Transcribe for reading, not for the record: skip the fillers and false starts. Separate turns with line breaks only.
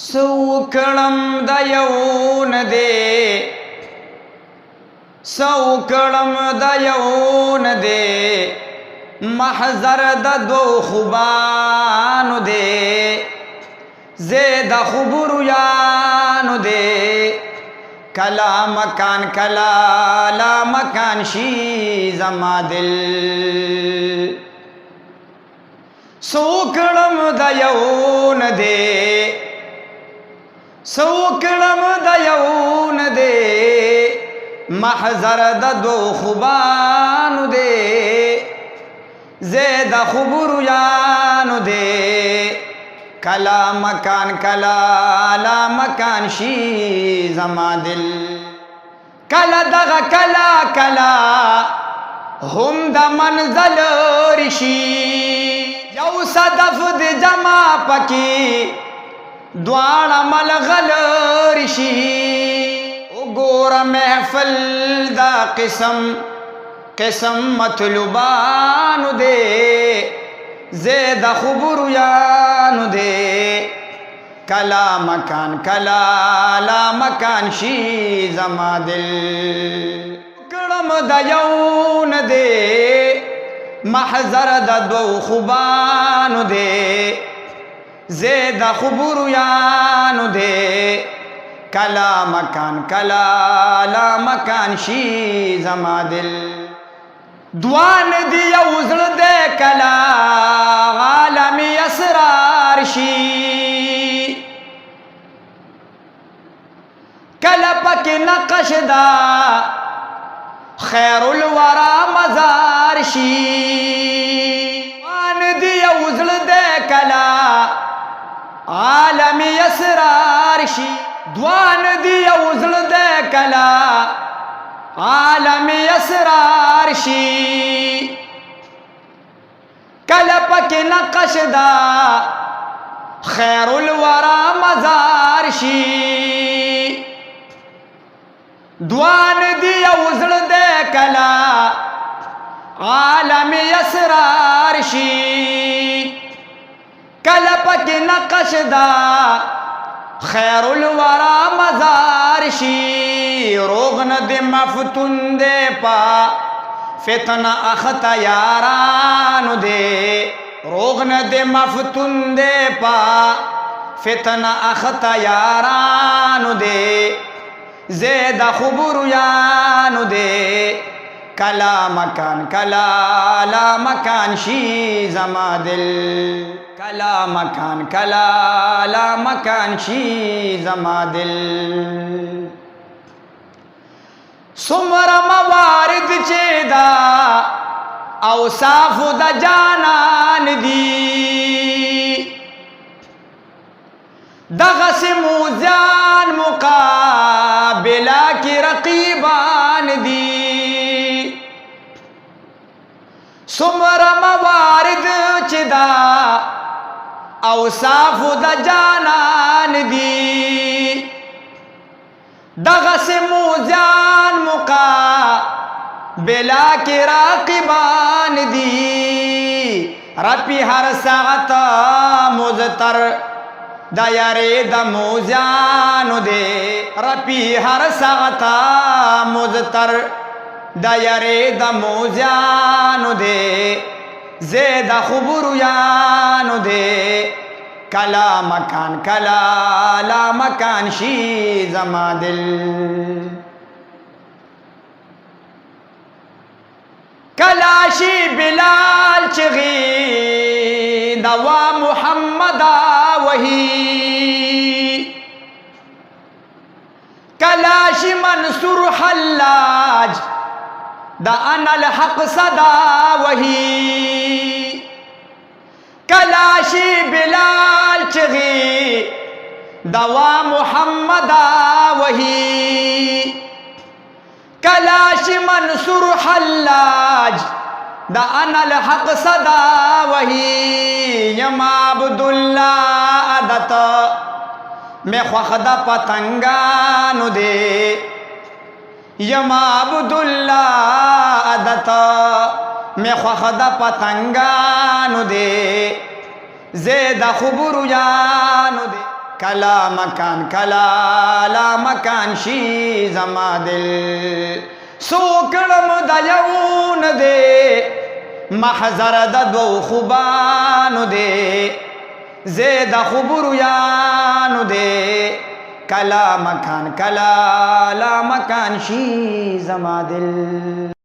سوکړم د یو نه دی سوکړم د یو نه دی محضر د دو خوبانو دی زید خبرو یانو دی کلا مکان کلا لا مکان شی زما دل سوکړم د یو نه دی سوکړم د یو نه دی محضر د دو خوبانو دی زید خبرو یانو دی کلا مکان کلا لا مکان شی زما دل کلا دغه کلا کلا هم د منزل رشی یو صدف د جمع پکی دواړه ملغل رشی وګور محفل دا قسم قسم مطلوبانو دے زید خبرو یانو دے کلا مکان کلا لا مکان شی زما دل کړم د یو نه دے محضر د دو خوبانو دے زید خبرو یانو دے کلا مکان کلا لا مکان شی زما دل دوان دی یو زړه دے کلا عالمی اسرار شی کلا پک نقش دا خیر الورا مزار شی دوان دی یو زړه دے کلا عالمی اسرار شی دوان دی یو زړه دے کلا عالمی اسرار شی کلا پک نقش دا خیر الورا مزار شی دوان دی یو زړه دے کلا عالمی اسرار شی کلا پک نقش دا خیر الورا مزار شی روغن دے مفتون دے پا فتنہ اخت یارانو دے روغن دے مفتون دے پا فتنہ اخت یارانو دے زید خبرو یانو دے کلا مکان کلا لا مکان شی زما دل کلا مکان کلا لا مکان شی زما دل سمر موارد چه دا اوصاف دا جانان دی دغس موزان مقابلہ کی رقیبان دی سمر موارد چه دا اوصاف دا جانان دی دغس موزان مقابلہ کی راقبان دی رپی ہر ساعت مزتر دا یاری دا موزانو دے رپی ہر ساعت مزتر دا یاری دا موزانو دے زید خبرو یانو دے کلا مکان کلا لا مکان شی زما دل کلا شی بلال چغی دوا محمد وحی کلا شی منصور حلاج دا انا الحق صدا وحی کلاشی بلال چغی دوا محمد وحی کلاشی منصور حلاج دا انا الحق صدا وحی یما عبداللہ عدت میں خوخد پتنگانو دے یما عبداللہ عدت میں خوخد پتنگانو دے زید خبرو یانو دے کلا مکان کلا لا مکان شي زما دل سوکړم د یو نه دی محضر د دوو خوبانو دی زید خبرو یانو دی کلا مکان کلا لا مکان شي زما دل